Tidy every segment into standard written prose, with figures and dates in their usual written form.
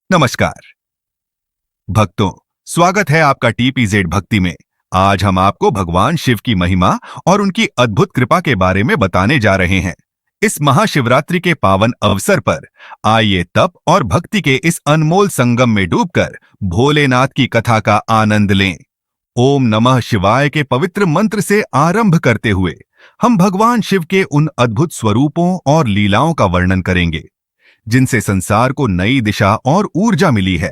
नमस्कार भक्तों, स्वागत है आपका टीपीजेड भक्ति में। आज हम आपको भगवान शिव की महिमा और उनकी अद्भुत कृपा के बारे में बताने जा रहे हैं। इस महाशिवरात्रि के पावन अवसर पर आइए तप और भक्ति के इस अनमोल संगम में डूबकर भोलेनाथ की कथा का आनंद लें। ओम नमः शिवाय के पवित्र मंत्र से आरंभ करते हुए हम भगवान शिव के उन अद्भुत स्वरूपों और लीलाओं का वर्णन करेंगे जिनसे संसार को नई दिशा और ऊर्जा मिली है।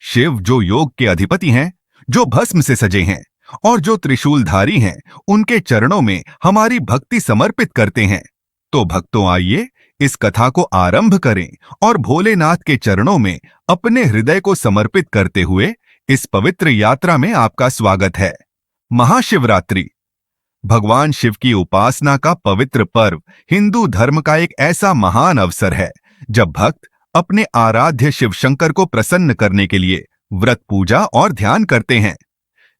शिव जो योग के अधिपति हैं, जो भस्म से सजे हैं और जो त्रिशूलधारी हैं, उनके चरणों में हमारी भक्ति समर्पित करते हैं। तो भक्तों, आइए इस कथा को आरंभ करें और भोलेनाथ के चरणों में अपने हृदय को समर्पित करते हुए इस पवित्र यात्रा में आपका स्वागत है। महाशिवरात्रि भगवान शिव की उपासना का पवित्र पर्व हिंदू धर्म का एक ऐसा महान अवसर है जब भक्त अपने आराध्य शिव शंकर को प्रसन्न करने के लिए व्रत, पूजा और ध्यान करते हैं।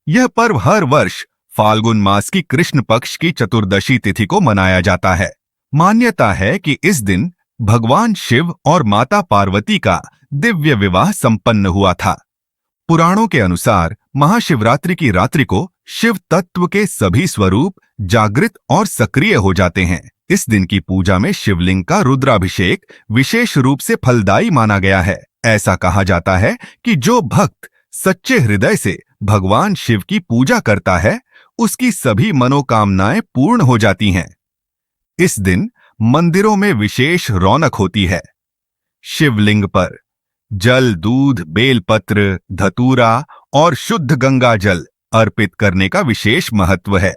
यह पर्व हर वर्ष फाल्गुन मास की कृष्ण पक्ष की चतुर्दशी तिथि को मनाया जाता है। मान्यता है कि इस दिन भगवान शिव और माता पार्वती का दिव्य विवाह संपन्न हुआ था। पुराणों के अनुसार महाशिवरात्रि की रात्रि को शिव तत्व के सभी स्वरूप जागृत और सक्रिय हो जाते हैं। इस दिन की पूजा में शिवलिंग का रुद्राभिषेक विशेष रूप से फलदायी माना गया है। ऐसा कहा जाता है कि जो भक्त सच्चे हृदय से भगवान शिव की पूजा करता है, उसकी सभी मनोकामनाएं पूर्ण हो जाती हैं। इस दिन मंदिरों में विशेष रौनक होती है। शिवलिंग पर जल, दूध, बेलपत्र, धतूरा और शुद्ध गंगा जल अर्पित करने का विशेष महत्व है।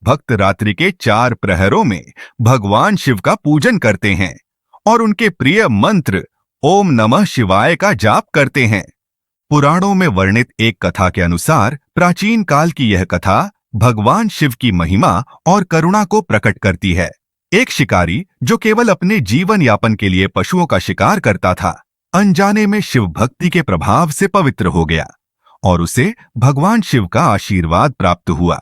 भक्त रात्रि के 4 प्रहरों में भगवान शिव का पूजन करते हैं और उनके प्रिय मंत्र ओम नमः शिवाय का जाप करते हैं। पुराणों में वर्णित एक कथा के अनुसार प्राचीन काल की यह कथा भगवान शिव की महिमा और करुणा को प्रकट करती है। एक शिकारी जो केवल अपने जीवन यापन के लिए पशुओं का शिकार करता था, अनजाने में शिव भक्ति के प्रभाव से पवित्र हो गया और उसे भगवान शिव का आशीर्वाद प्राप्त हुआ।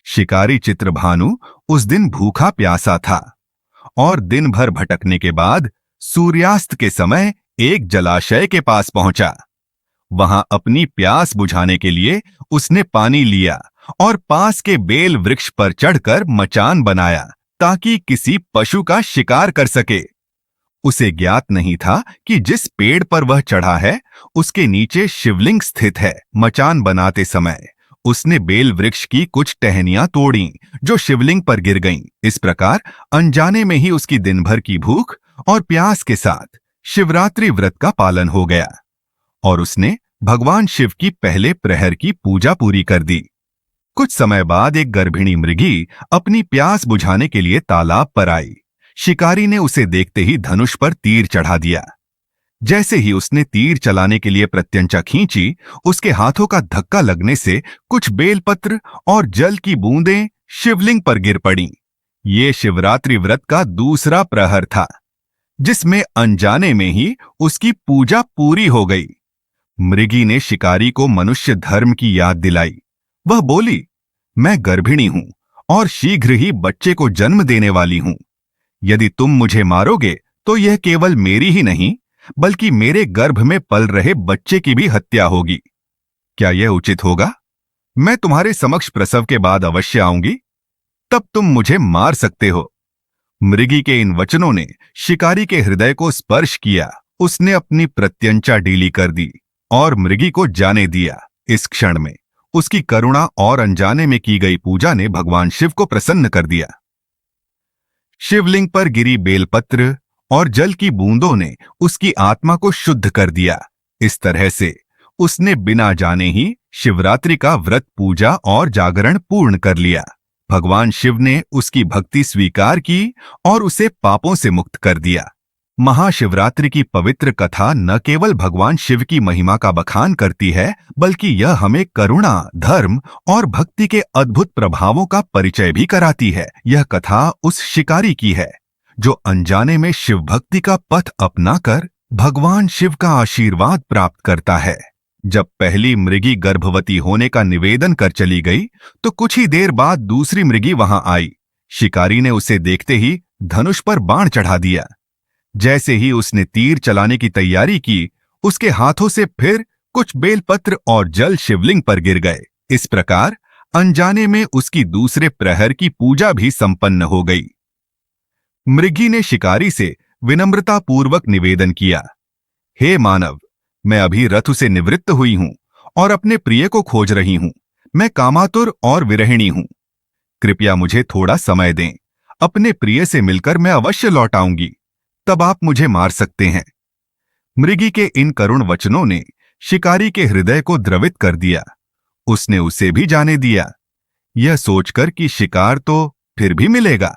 शिकारी चित्रभानु उस दिन भूखा प्यासा था और दिन भर भटकने के बाद सूर्यास्त के समय एक जलाशय के पास पहुंचा। वहां अपनी प्यास बुझाने के लिए उसने पानी लिया और पास के बेल वृक्ष पर चढ़कर मचान बनाया ताकि किसी पशु का शिकार कर सके। उसे ज्ञात नहीं था कि जिस पेड़ पर वह चढ़ा है उसके नीचे शिवलिंग स्थित है। मचान बनाते समय उसने बेल वृक्ष की कुछ टहनियां तोड़ी जो शिवलिंग पर गिर गईं। इस प्रकार अनजाने में ही उसकी दिन भर की भूख और प्यास के साथ शिवरात्रि व्रत का पालन हो गया और उसने भगवान शिव की पहले प्रहर की पूजा पूरी कर दी। कुछ समय बाद एक गर्भिणी मृगी अपनी प्यास बुझाने के लिए तालाब पर आई। शिकारी ने उसे देखते ही धनुष पर तीर चढ़ा दिया। जैसे ही उसने तीर चलाने के लिए प्रत्यंचा खींची, उसके हाथों का धक्का लगने से कुछ बेलपत्र और जल की बूंदें शिवलिंग पर गिर पड़ीं। ये शिवरात्रि व्रत का दूसरा प्रहर था जिसमें अनजाने में ही उसकी पूजा पूरी हो गई। मृगी ने शिकारी को मनुष्य धर्म की याद दिलाई। वह बोली, मैं गर्भिणी हूं और शीघ्र ही बच्चे को जन्म देने वाली हूं। यदि तुम मुझे मारोगे तो यह केवल मेरी ही नहीं बल्कि मेरे गर्भ में पल रहे बच्चे की भी हत्या होगी। क्या यह उचित होगा? मैं तुम्हारे समक्ष प्रसव के बाद अवश्य आऊंगी, तब तुम मुझे मार सकते हो। मृगी के इन वचनों ने शिकारी के हृदय को स्पर्श किया। उसने अपनी प्रत्यंचा ढीली कर दी और मृगी को जाने दिया। इस क्षण में उसकी करुणा और अनजाने में की गई पूजा ने भगवान शिव को प्रसन्न कर दिया। शिवलिंग पर गिरी बेलपत्र और जल की बूंदों ने उसकी आत्मा को शुद्ध कर दिया। इस तरह से उसने बिना जाने ही शिवरात्रि का व्रत, पूजा और जागरण पूर्ण कर लिया। भगवान शिव ने उसकी भक्ति स्वीकार की और उसे पापों से मुक्त कर दिया। महाशिवरात्रि की पवित्र कथा न केवल भगवान शिव की महिमा का बखान करती है, बल्कि यह हमें करुणा, धर्म और भक्ति के अद्भुत प्रभावों का परिचय भी कराती है। यह कथा उस शिकारी की है जो अनजाने में शिव भक्ति का पथ अपनाकर भगवान शिव का आशीर्वाद प्राप्त करता है। जब पहली मृगी गर्भवती होने का निवेदन कर चली गई तो कुछ ही देर बाद दूसरी मृगी वहां आई। शिकारी ने उसे देखते ही धनुष पर बाण चढ़ा दिया। जैसे ही उसने तीर चलाने की तैयारी की, उसके हाथों से फिर कुछ बेलपत्र और जल शिवलिंग पर गिर गए। इस प्रकार अनजाने में उसकी दूसरे प्रहर की पूजा भी संपन्न हो गई। मृगी ने शिकारी से विनम्रता पूर्वक निवेदन किया, हे मानव, मैं अभी रथ से निवृत्त हुई हूं और अपने प्रिय को खोज रही हूं। मैं कामातुर और विरहिणी हूं। कृपया मुझे थोड़ा समय दें। अपने प्रिय से मिलकर मैं अवश्य लौट आऊंगी, तब आप मुझे मार सकते हैं। मृगी के इन करुण वचनों ने शिकारी के हृदय को द्रवित कर दिया। उसने उसे भी जाने दिया, यह सोचकर कि शिकार तो फिर भी मिलेगा।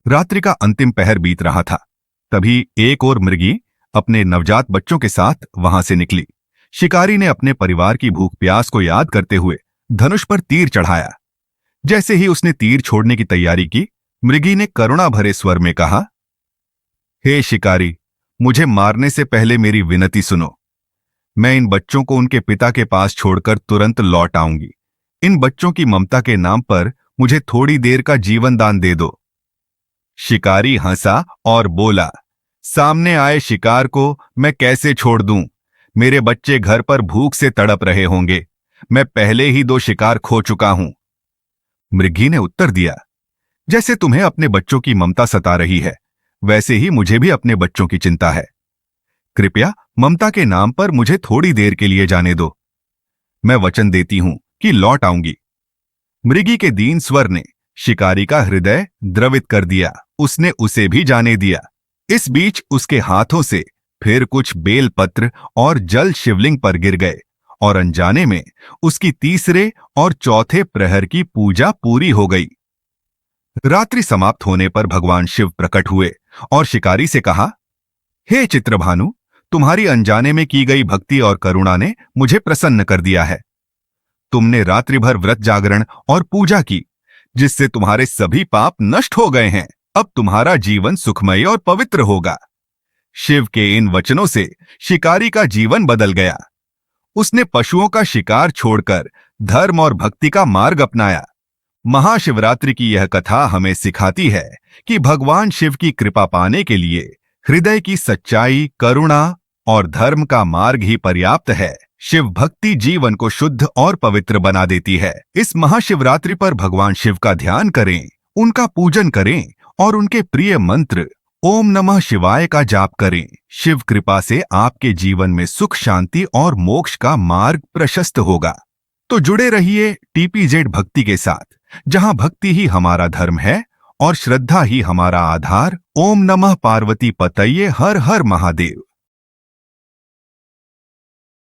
रात्रि का अंतिम पहर बीत रहा था। तभी एक और मृगी अपने नवजात बच्चों के साथ वहां से निकली। शिकारी ने अपने परिवार की भूख प्यास को याद करते हुए धनुष पर तीर चढ़ाया। जैसे ही उसने तीर छोड़ने की तैयारी की, मृगी ने करुणा भरे स्वर में कहा, हे शिकारी, मुझे मारने से पहले मेरी विनती सुनो। मैं इन बच्चों को उनके पिता के पास छोड़कर तुरंत लौट आऊंगी। इन बच्चों की ममता के नाम पर मुझे थोड़ी देर का जीवन दान दे दो। शिकारी हंसा और बोला, सामने आए शिकार को मैं कैसे छोड़ दूं? मेरे बच्चे घर पर भूख से तड़प रहे होंगे। मैं पहले ही 2 शिकार खो चुका हूं। मृगी ने उत्तर दिया, जैसे तुम्हें अपने बच्चों की ममता सता रही है, वैसे ही मुझे भी अपने बच्चों की चिंता है। कृपया ममता के नाम पर मुझे थोड़ी देर के लिए जाने दो। मैं वचन देती हूं कि लौट आऊंगी। मृगी के दीन स्वर ने शिकारी का हृदय द्रवित कर दिया। उसने उसे भी जाने दिया। इस बीच उसके हाथों से फिर कुछ बेलपत्र और जल शिवलिंग पर गिर गए और अनजाने में उसकी तीसरे और चौथे प्रहर की पूजा पूरी हो गई। रात्रि समाप्त होने पर भगवान शिव प्रकट हुए और शिकारी से कहा, हे चित्रभानु, तुम्हारी अनजाने में की गई भक्ति और करुणा ने मुझे प्रसन्न कर दिया है। तुमने रात्रि भर व्रत जागरण और पूजा की, जिससे तुम्हारे सभी पाप नष्ट हो गए हैं। अब तुम्हारा जीवन सुखमय और पवित्र होगा। शिव के इन वचनों से शिकारी का जीवन बदल गया। उसने पशुओं का शिकार छोड़कर धर्म और भक्ति का मार्ग अपनाया। महाशिवरात्रि की यह कथा हमें सिखाती है कि भगवान शिव की कृपा पाने के लिए हृदय की सच्चाई, करुणा और धर्म का मार्ग ही पर्याप्त है। शिव भक्ति जीवन को शुद्ध और पवित्र बना देती है। इस महाशिवरात्रि पर भगवान शिव का ध्यान करें, उनका पूजन करें और उनके प्रिय मंत्र ओम नमः शिवाय का जाप करें। शिव कृपा से आपके जीवन में सुख, शांति और मोक्ष का मार्ग प्रशस्त होगा। तो जुड़े रहिए टीपीजेड भक्ति के साथ, जहां भक्ति ही हमारा धर्म है और श्रद्धा ही हमारा आधार। ओम नमः पार्वती पतये हर हर महादेव।